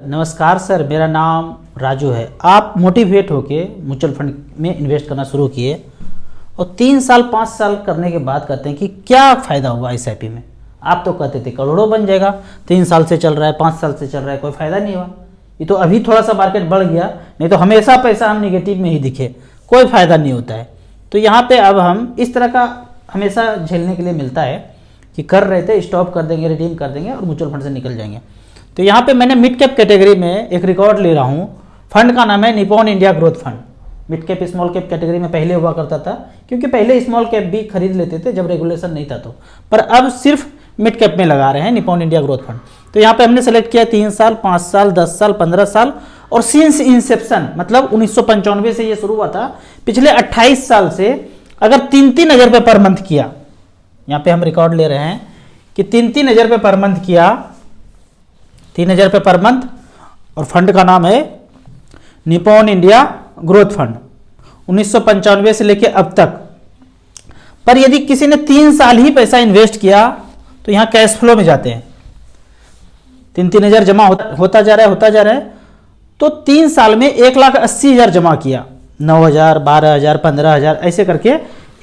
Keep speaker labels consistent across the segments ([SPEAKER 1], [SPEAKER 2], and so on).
[SPEAKER 1] नमस्कार सर, मेरा नाम राजू है। आप मोटिवेट होके म्यूचुअल फंड में इन्वेस्ट करना शुरू किए और 3 साल 5 साल करने के बाद कहते हैं कि क्या फ़ायदा हुआ एसआईपी में। आप तो कहते थे करोड़ों बन जाएगा, 3 साल से चल रहा है, 5 साल से चल रहा है, कोई फ़ायदा नहीं हुआ। ये तो अभी थोड़ा सा मार्केट बढ़ गया, नहीं तो हमेशा पैसा हम निगेटिव में ही दिखे, कोई फ़ायदा नहीं होता है। तो यहाँ पर अब हम इस तरह का हमेशा झेलने के लिए मिलता है कि कर रहे थे, स्टॉप कर देंगे, रिडीम कर देंगे और म्यूचुअल फंड से निकल जाएंगे। तो यहाँ पे मैंने मिड कैप कैटेगरी में एक रिकॉर्ड ले रहा हूँ। फंड का नाम है Nippon India growth fund. Mid cap small cap category में पहले हुआ करता था, क्योंकि पहले स्मॉल कैप भी खरीद लेते थे जब रेगुलेशन नहीं था तो, पर अब सिर्फ मिड कैप में लगा रहे हैं निपॉन इंडिया ग्रोथ फंड। तो यहाँ पे हमने सेलेक्ट किया 3 साल, 5 साल, 10 साल, 15 साल और सिंस इंसेप्शन मतलब 1995 से ये शुरू हुआ था, पिछले 28 साल से अगर 3-3 हज़ार रुपये पर मंथ किया, यहाँ पे हम रिकॉर्ड ले रहे हैं कि 3-3 हज़ार रुपये पर मंथ किया, 3,000 रुपये पर मंथ, और फंड का नाम है निपॉन इंडिया ग्रोथ फंड 1995 से लेके अब तक। पर यदि किसी ने 3 साल ही पैसा इन्वेस्ट किया तो यहाँ कैश फ्लो में जाते हैं, 3-3 हज़ार जमा होता जा रहा है। तो 3 साल में 1,80,000 जमा किया, 9,000, 12,000, 15,000 ऐसे करके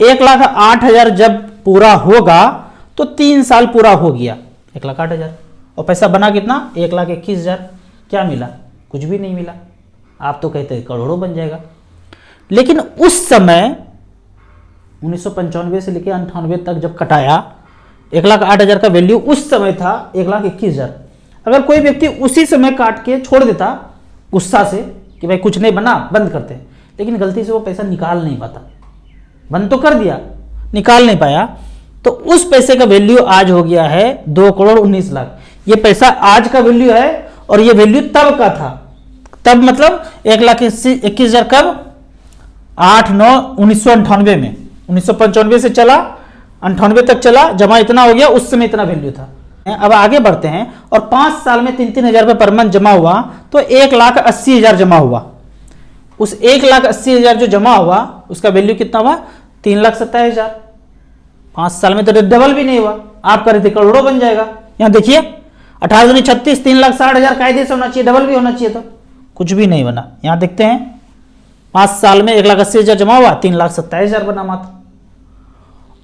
[SPEAKER 1] 1,08,000 जब पूरा होगा तो 3 साल पूरा हो गया, 1,08,000। और पैसा बना कितना? 1,21,000। क्या मिला? कुछ भी नहीं मिला। आप तो कहते हैं करोड़ों बन जाएगा, लेकिन उस समय 1995 से लेकर 98 तक जब कटाया, 1,08,000 का वैल्यू उस समय था 1,21,000। अगर कोई व्यक्ति उसी समय काट के छोड़ देता गुस्सा से कि भाई कुछ नहीं बना, बंद करते, लेकिन गलती से वो पैसा निकाल नहीं पाता, बंद तो कर दिया, निकाल नहीं पाया, तो उस पैसे का वैल्यू आज हो गया है 2,19,00,000। ये पैसा आज का वैल्यू है और ये वैल्यू तब का था। तब मतलब 1,21,000 कब? 8/9/1998 में, 1995 से चला 98 तक चला, जमा इतना हो गया, उस समय इतना वैल्यू था। अब आगे बढ़ते हैं और 5 साल में 3-3 हज़ार रुपये पर मंथ जमा हुआ तो 1,80,000 जमा हुआ। उस 1,80,000 जो जमा हुआ उसका वैल्यू कितना हुआ? 3,27,000। 5 साल में तो डबल भी नहीं हुआ। आप कर रहे थे करोड़ों बन जाएगा। यहाँ देखिए 18×36 3,60,000 कायदे से होना चाहिए, डबल भी होना चाहिए, तो कुछ भी नहीं बना। यहाँ देखते हैं 5 साल में 1,80,000 जमा हुआ, 3,27,000 बना मात्र।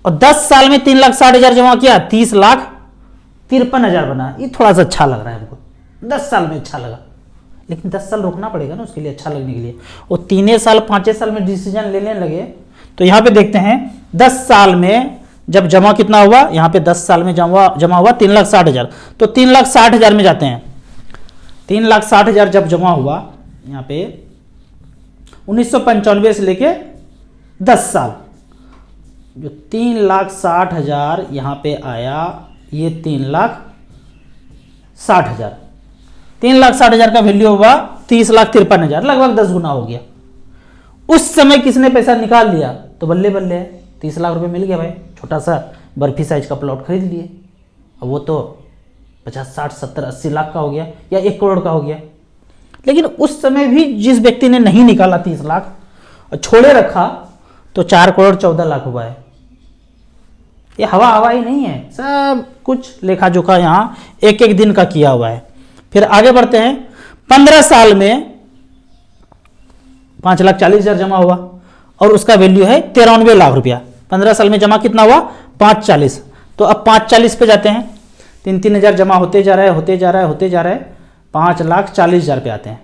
[SPEAKER 1] और 10 साल में 3,60,000 जमा किया, 30,53,000 बना। ये थोड़ा सा अच्छा लग रहा है हमको, 10 साल में अच्छा लगा, लेकिन 10 साल रुकना पड़ेगा ना उसके लिए, अच्छा लगने के लिए। और 3 साल 5 साल में डिसीजन लेने लगे तो यहाँ पे देखते हैं 10 साल में जब जमा कितना हुआ, यहाँ पे 10 साल में जमा हुआ 3,60,000। तो 3,60,000 में जाते हैं। 3,60,000 जब जमा हुआ यहाँ पे 1995 से लेके 10 साल, जो 3,60,000 यहाँ पे आया, ये 3,60,000। 3,60,000 का वैल्यू हुआ 30,53,000, लगभग 10 गुना हो गया। उस समय किसने पैसा निकाल लिया तो बल्ले बल्ले है, 30 लाख रुपए मिल गया भाई, छोटा सा बर्फी साइज का प्लॉट खरीद लिए। अब वो तो 50, 60, 70, 80 लाख का हो गया या 1 करोड़ का हो गया। लेकिन उस समय भी जिस व्यक्ति ने नहीं निकाला 30 लाख और छोड़े रखा तो 4 करोड़ 14 लाख हुआ है। ये हवा ही नहीं है, सब कुछ लेखा जोखा यहाँ एक दिन का किया हुआ है। फिर आगे बढ़ते हैं। 15 साल में 5,40,000 जमा हुआ और उसका वैल्यू है 93 लाख रुपया। 15 साल में जमा कितना हुआ? 5,40,000। तो अब 5,40,000 पे जाते हैं। 3-3 हज़ार जमा होते जा रहा है 5,40,000 पे आते हैं।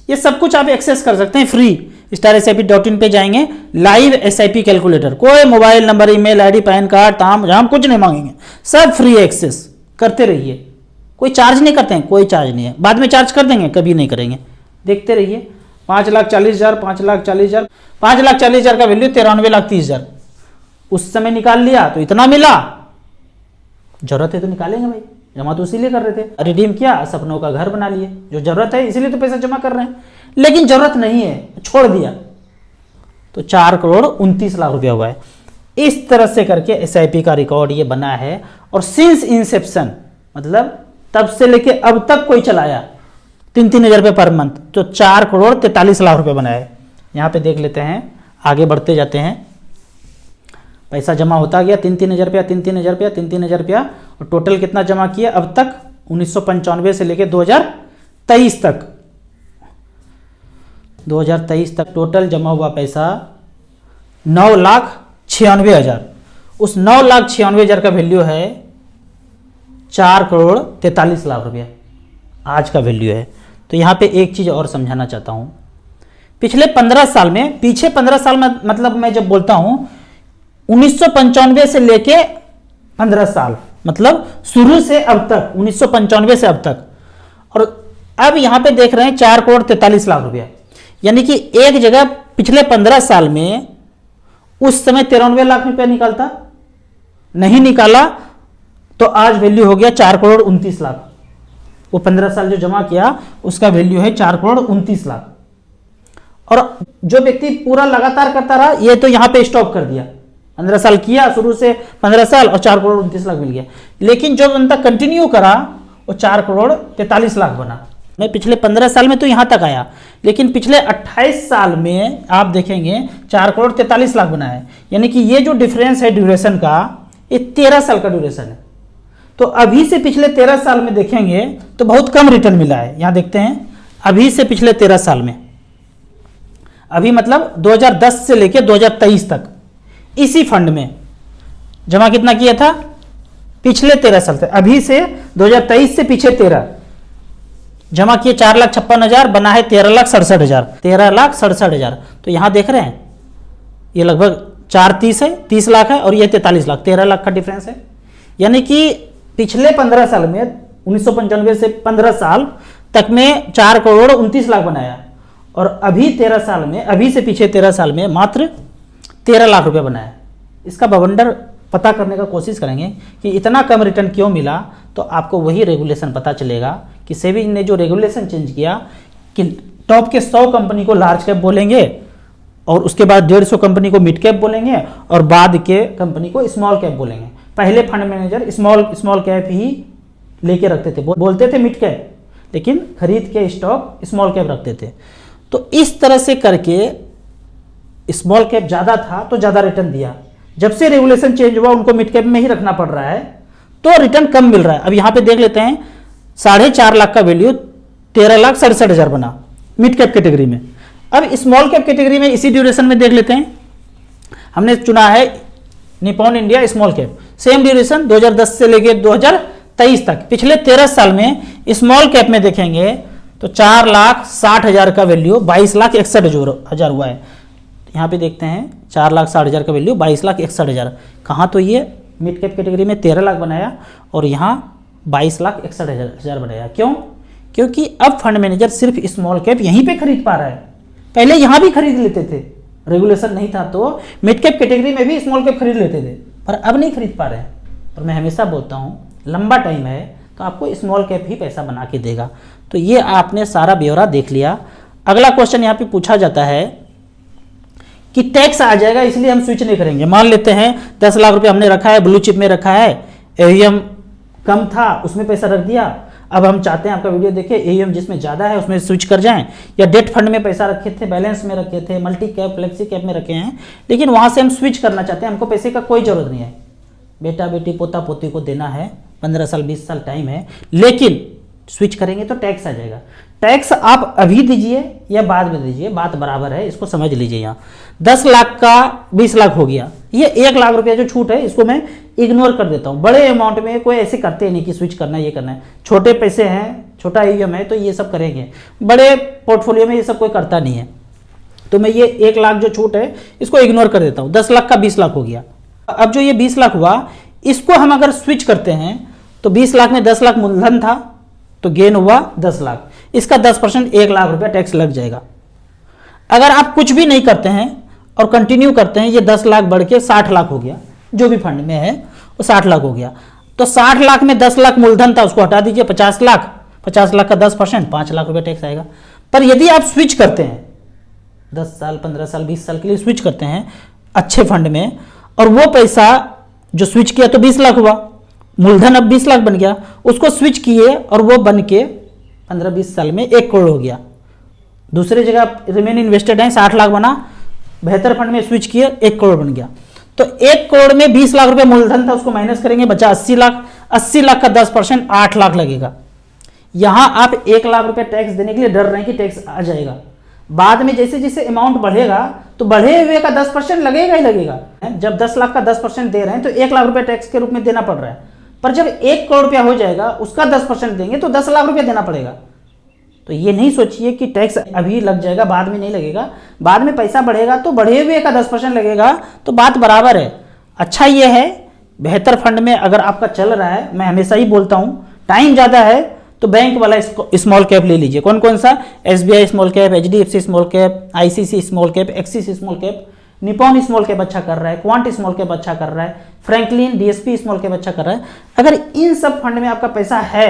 [SPEAKER 1] ये सब कुछ आप एक्सेस कर सकते हैं फ्री। StarSIP.in पे जाएंगे, लाइव SIP कैलकुलेटर, कोई mobile number, email ID, pan card, ताम झाम कुछ नहीं मांगेंगे, सब फ्री एक्सेस करते रहिए। कोई चार्ज नहीं करते हैं, कोई चार्ज नहीं है। बाद में चार्ज कर देंगे, कभी नहीं करेंगे, देखते रहिए। 5,40,000 5,40,000 का वैल्यू 93,30,000 उस समय निकाल लिया तो इतना मिला। जरूरत है तो निकालेंगे भाई, जमा तो इसीलिए कर रहे थे। रिडीम किया, सपनों का घर बना लिए। जो जरूरत है इसीलिए तो पैसा जमा कर रहे हैं, लेकिन जरूरत नहीं है, छोड़ दिया तो 4,29,00,000 रुपया हुआ है। इस तरह से करके SIP का रिकॉर्ड ये बना है। और सिंस इंसेप्शन मतलब तब से लेके अब तक कोई चलाया 3-3 हज़ार रुपये पर मंथ, तो 4,43,00,000 रुपये बनाया है। यहाँ पे देख लेते हैं, आगे बढ़ते जाते हैं। पैसा जमा होता गया 3-3 हज़ार रुपया, 3-3 हज़ार रुपया, 3-3 हज़ार रुपया, और टोटल कितना जमा किया अब तक 1995 से लेके तक 2023 तक टोटल जमा हुआ पैसा 9,96,000। उस 9,96,000 का वैल्यू है 4,43,00,000 रुपया आज का वैल्यू है। तो यहाँ पे एक चीज़ और समझाना चाहता हूँ, पिछले 15 साल में, पीछे 15 साल में, मतलब मैं जब बोलता हूँ 1995 से लेके 15 साल, मतलब शुरू से अब तक, 1995 से अब तक। और अब यहाँ पे देख रहे हैं 4,43,00,000 रुपया, यानी कि एक जगह पिछले 15 साल में उस समय 93 लाख रुपया निकालता, नहीं निकाला तो आज वैल्यू हो गया 4,29,00,000। वो 15 साल जो जमा किया उसका वैल्यू है 4,29,00,000। और जो व्यक्ति पूरा लगातार करता रहा, ये तो यहाँ पे स्टॉप कर दिया, 15 साल किया शुरू से, 15 साल और 4,29,00,000 मिल गया। लेकिन जो बंदा कंटिन्यू करा वो 4,43,00,000 बना। मैं पिछले 15 साल में तो यहाँ तक आया, लेकिन पिछले 28 साल में आप देखेंगे 4,43,00,000 बना है। यानी कि ये जो डिफरेंस है ड्यूरेशन का, ये 13 साल का ड्यूरेशन है। तो अभी से पिछले 13 साल में देखेंगे तो बहुत कम रिटर्न मिला है। यहाँ देखते हैं अभी से पिछले 13 साल में, अभी मतलब 2010 से लेकर 2023 तक इसी फंड में जमा कितना किया था, पिछले 13 साल से, अभी से 2023 से पीछे 13 जमा किए 4,56,000, बना है 13,67,000, 13,67,000। तो यहां देख रहे हैं ये लगभग 4,30 है, 30 लाख है, और ये 43 लाख, 13 लाख का डिफरेंस है। यानी कि पिछले 15 साल में, 1995 से 15 साल तक में 4,29,00,000 बनाया, और अभी 13 साल में, अभी से पीछे 13 साल में मात्र 13 लाख रुपया बनाया। इसका बवंडर पता करने का कोशिश करेंगे कि इतना कम रिटर्न क्यों मिला, तो आपको वही रेगुलेशन पता चलेगा कि सेबी ने जो रेगुलेशन चेंज किया कि टॉप के 100 कंपनी को लार्ज कैप बोलेंगे, और उसके बाद 150 कंपनी को मिड कैप बोलेंगे, और बाद के कंपनी को स्मॉल कैप बोलेंगे। पहले फंड मैनेजर स्मॉल कैप ही लेके रखते थे, बोलते थे मिड कैप, लेकिन खरीद के स्टॉक स्मॉल कैप रखते थे। तो इस तरह से करके स्मॉल कैप ज़्यादा था तो ज़्यादा रिटर्न दिया। जब से रेगुलेशन चेंज हुआ उनको मिड कैप में ही रखना पड़ रहा है, तो रिटर्न कम मिल रहा है। अब यहाँ पे देख लेते हैं 4.5 लाख का वैल्यू 13,67,000 बना मिड कैप कैटेगरी में। अब स्मॉल कैप कैटेगरी में इसी ड्यूरेशन में देख लेते हैं, हमने चुना है Nippon India small cap, same duration 2010 से लेकर 2023 तक, पिछले 13 साल में स्मॉल कैप में देखेंगे तो 4,60,000 का वैल्यू 22,61,000 हुआ है। यहाँ पे देखते हैं 4,60,000 का वैल्यू 22,61,000, कहाँ तो ये मिड कैप कैटेगरी में 13 लाख बनाया और यहाँ 22,61,000 बनाया। क्यों? क्योंकि अब फंड मैनेजर सिर्फ स्मॉल कैप यहीं पे खरीद पा रहा है। पहले यहाँ भी खरीद लेते थे, रेगुलेशन नहीं था तो मिड कैप कैटेगरी में भी स्मॉल कैप खरीद लेते थे, पर अब नहीं खरीद पा रहे हैं। पर मैं हमेशा बोलता हूँ लंबा टाइम है तो आपको स्मॉल कैप ही पैसा बना के देगा। तो ये आपने सारा ब्यौरा देख लिया। अगला क्वेश्चन यहाँ पे पूछा जाता है कि टैक्स आ जाएगा इसलिए हम स्विच नहीं करेंगे। मान लेते हैं 10 लाख रुपए हमने रखा है, ब्लू चिप में रखा है, एईएम कम था उसमें पैसा रख दिया, अब हम चाहते हैं आपका वीडियो देखें एईएम जिसमें ज़्यादा है उसमें स्विच कर जाएं, या डेट फंड में पैसा रखे थे, बैलेंस में रखे थे, मल्टी कैप फ्लेक्सी कैप में रखे हैं, लेकिन वहाँ से हम स्विच करना चाहते हैं, हमको पैसे का कोई ज़रूरत नहीं है, बेटा बेटी पोता पोती को देना है, 15 साल 20 साल टाइम है, लेकिन स्विच करेंगे तो टैक्स आ जाएगा। टैक्स आप अभी दीजिए या बाद में दीजिए, बात बराबर है, इसको समझ लीजिए। यहाँ 10 लाख का 20 लाख हो गया, ये 1 लाख रुपया जो छूट है इसको मैं इग्नोर कर देता हूँ। बड़े अमाउंट में कोई ऐसे करते नहीं कि स्विच करना है, ये करना है, छोटे पैसे हैं, छोटा ईएम है तो ये सब करेंगे, बड़े पोर्टफोलियो में ये सब कोई करता नहीं है। तो मैं ये 1 लाख जो छूट है इसको इग्नोर कर देता हूँ। 10 लाख का 20 लाख हो गया। अब जो ये 20 लाख हुआ इसको हम अगर स्विच करते हैं तो 20 लाख में 10 लाख मूलधन था तो गेन हुआ 10 लाख, इसका 10% 1 लाख रुपया टैक्स लग जाएगा। अगर आप कुछ भी नहीं करते हैं और कंटिन्यू करते हैं, ये 10 लाख बढ़ के 60 लाख हो गया, जो भी फंड में है वो 60 लाख हो गया। तो 60 लाख में 10 लाख मूलधन था उसको हटा दीजिए, 50 लाख, 50 लाख का 10% 5 लाख रुपया टैक्स आएगा। पर यदि आप स्विच करते हैं 10 साल 15 साल 20 साल के लिए स्विच करते हैं अच्छे फंड में, और वो पैसा जो स्विच किया तो 20 लाख हुआ, मूलधन अब 20 लाख बन गया, उसको स्विच किए और वो बन के 15-20 साल में 1 करोड़ हो गया। दूसरे जगह रिमेन इन्वेस्टेड है 60 लाख बना, बेहतर फंड में स्विच किए 1 करोड़ बन गया। तो 1 करोड़ में 20 लाख रुपए मूलधन था उसको माइनस करेंगे, बचा 80 लाख, 80 लाख का 10% 8 लाख लगेगा। यहाँ आप 1 लाख रुपए टैक्स देने के लिए डर रहे हैं कि टैक्स आ जाएगा। बाद में जैसे जैसे अमाउंट बढ़ेगा तो बढ़े हुए का 10% लगेगा ही लगेगा। जब 10 लाख का 10% दे रहे हैं तो 1 लाख रुपए टैक्स के रूप में देना पड़ रहा है, पर जब 1 करोड़ रुपया हो जाएगा उसका 10% देंगे तो 10 लाख रुपया देना पड़ेगा। तो ये नहीं सोचिए कि टैक्स अभी लग जाएगा बाद में नहीं लगेगा, बाद में पैसा बढ़ेगा तो बढ़े हुए का 10% लगेगा, तो बात बराबर है। अच्छा ये है बेहतर फंड में अगर आपका चल रहा है, मैं हमेशा ही बोलता हूँ टाइम ज़्यादा है तो बैंक वाला स्मॉल कैप ले लीजिए। कौन कौन सा? SBI small cap, HDFC small cap, ICC small cap, axis small cap, Nippon small cap अच्छा कर रहा है, क्वांट स्मॉल कैप अच्छा कर रहा है, फ्रैंकलिन DSP स्मॉल कैप अच्छा कर रहा है। अगर इन सब फंड में आपका पैसा है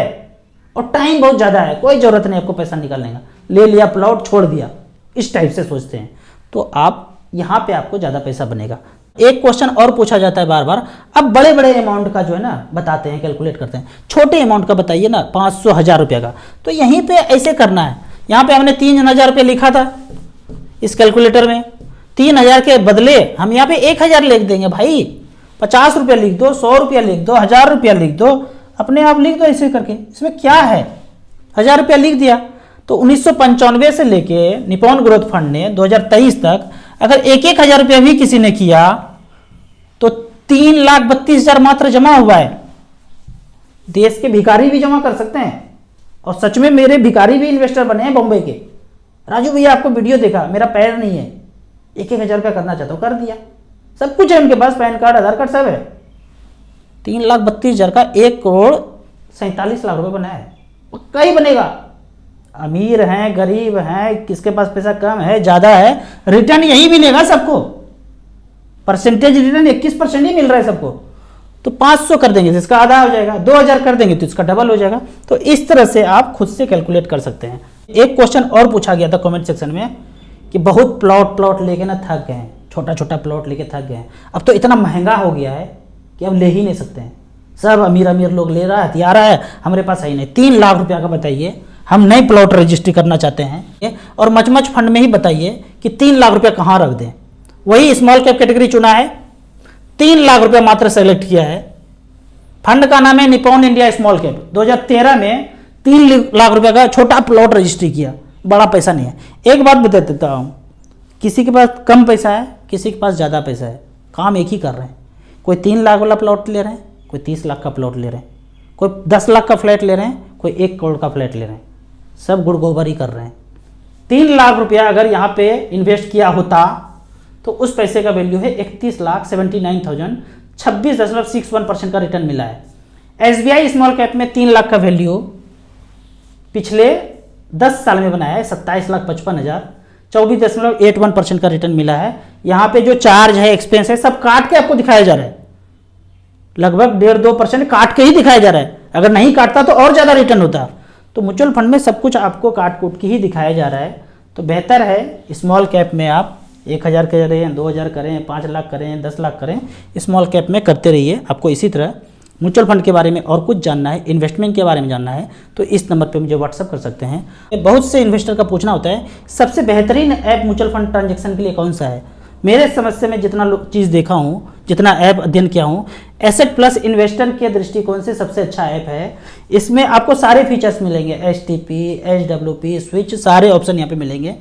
[SPEAKER 1] और टाइम बहुत ज़्यादा है, कोई ज़रूरत नहीं आपको पैसा निकालने का, ले लिया प्लॉट छोड़ दिया, इस टाइप से सोचते हैं तो आप यहाँ पे आपको ज़्यादा पैसा बनेगा। एक क्वेश्चन और पूछा जाता है बार बार, अब बड़े बड़े अमाउंट का जो है ना बताते हैं, कैलकुलेट करते हैं, छोटे अमाउंट का बताइए ना 500-1000 रुपये का। तो यहीं पे ऐसे करना है, यहाँ पे हमने 3000 रुपये लिखा था इस कैलकुलेटर में, 3000 के बदले हम यहाँ पे 1000 लिख देंगे भाई। 50 रुपया लिख दो, 100 रुपया लिख दो, 1000 रुपया लिख दो, अपने आप लिख दो ऐसे करके, इसमें क्या है। 1000 रुपया लिख दिया तो 1995 से लेके निपॉन ग्रोथ फंड ने 2023 तक अगर 1-1000 रुपया भी किसी ने किया तो 3,32,000 मात्र जमा हुआ है। देश के भिखारी भी जमा कर सकते हैं, और सच में मेरे भिखारी भी इन्वेस्टर बने हैं बॉम्बे के। राजू भैया आपको वीडियो देखा, मेरा पैर नहीं है, 1-1000 रुपया करना चाहता हूँ, कर दिया, सब कुछ है उनके पास, पैन कार्ड आधार कार्ड सब है। 3,32,000 का 1,47,00,000 रुपये बना है, पक्का ही बनेगा। अमीर हैं गरीब हैं, किसके पास पैसा कम है ज़्यादा है, रिटर्न यही मिलेगा सबको। परसेंटेज रिटर्न 21% ही मिल रहा है सबको। तो 500 कर देंगे तो इसका आधा हो जाएगा, 2000 कर देंगे तो इसका डबल हो जाएगा। तो इस तरह से आप खुद से कैलकुलेट कर सकते हैं। एक क्वेश्चन और पूछा गया था कमेंट सेक्शन में कि बहुत प्लॉट लेके ना थक गए हैं, छोटा छोटा प्लॉट लेके थक गए हैं, अब तो इतना महंगा हो गया है कि अब ले ही नहीं सकते हैं, सब अमीर लोग ले रहा है, हथियार है, हमारे पास है ही नहीं। 3 लाख रुपया का बताइए, हम नई प्लॉट रजिस्ट्री करना चाहते हैं, और मच फंड में ही बताइए कि 3 लाख रुपया कहाँ रख दें। वही स्मॉल कैप कैटेगरी चुना है, 3 लाख रुपया मात्र सेलेक्ट किया है। फंड का नाम है निपॉन इंडिया स्मॉल कैप। 2013 में 3 लाख रुपया का छोटा प्लॉट रजिस्ट्री किया, बड़ा पैसा नहीं है। एक बात बता देता हूँ, किसी के पास कम पैसा है, किसी के पास ज़्यादा पैसा है, काम एक ही कर रहे हैं। कोई 3 लाख वाला प्लॉट ले रहे हैं, कोई 30 लाख का प्लॉट ले रहे हैं, कोई 10 लाख का फ्लैट ले रहे हैं, कोई 1 करोड़ का फ्लैट ले रहे हैं, सब गुड़ गोबर ही कर रहे हैं। 3 लाख रुपया अगर यहाँ पे इन्वेस्ट किया होता तो उस पैसे का वैल्यू है 31,79,000, 26.61% का रिटर्न मिला है। SBI स्मॉल कैप में 3 लाख का वैल्यू पिछले 10 साल में बनाया है 27,55,000, 24.81% का रिटर्न मिला है। यहाँ पे जो चार्ज है, एक्सपेंस है, सब काट के आपको दिखाया जा रहा है, लगभग 1.5-2% काट के ही दिखाया जा रहा है। अगर नहीं काटता तो और ज़्यादा रिटर्न होता। तो म्यूचुअल फंड में सब कुछ आपको काट कूट के ही दिखाया जा रहा है। तो बेहतर है स्मॉल कैप में आप 1,000 करें, 2,000 करें, 5 लाख करें, 10 लाख करें, स्मॉल कैप में करते रहिए। आपको इसी तरह म्यूचुअल फंड के बारे में और कुछ जानना है, इन्वेस्टमेंट के बारे में जानना है, तो इस नंबर पे मुझे व्हाट्सअप कर सकते हैं। बहुत से इन्वेस्टर का पूछना होता है सबसे बेहतरीन ऐप म्यूचुअल फंड ट्रांजेक्शन के लिए कौन सा है। मेरे समझ से मैं जितना चीज़ देखा हूँ, जितना ऐप अध्ययन किया हूँ, एसेट प्लस इन्वेस्टर के दृष्टिकोण से सबसे अच्छा ऐप है। इसमें आपको सारे फीचर्स मिलेंगे, STP, HWP, स्विच, सारे ऑप्शन यहाँ पे मिलेंगे।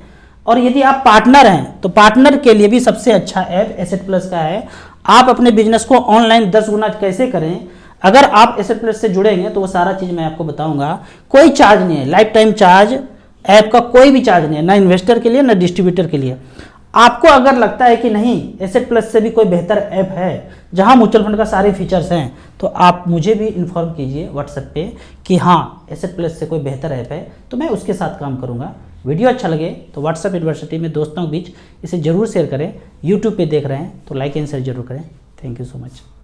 [SPEAKER 1] और यदि आप पार्टनर हैं तो पार्टनर के लिए भी सबसे अच्छा ऐप एसेट प्लस का है। आप अपने बिजनेस को ऑनलाइन 10 गुना कैसे करें, अगर आप एसेट प्लस से जुड़ेंगे तो वो सारा चीज़ मैं आपको बताऊंगा। कोई चार्ज नहीं है, लाइफ टाइम चार्ज, ऐप का कोई भी चार्ज नहीं है, ना इन्वेस्टर के लिए ना डिस्ट्रीब्यूटर के लिए। आपको अगर लगता है कि नहीं एसेट प्लस से भी कोई बेहतर ऐप है जहां म्यूचुअल फंड का सारे फीचर्स हैं, तो आप मुझे भी इन्फॉर्म कीजिए व्हाट्सएप पे कि हाँ एसेट प्लस से कोई बेहतर ऐप है, तो मैं उसके साथ काम करूंगा। वीडियो अच्छा लगे तो व्हाट्सएप यूनिवर्सिटी में दोस्तों के बीच इसे जरूर शेयर करें। यूट्यूब पे देख रहे हैं तो लाइक एंड शेयर जरूर करें। Thank you so much.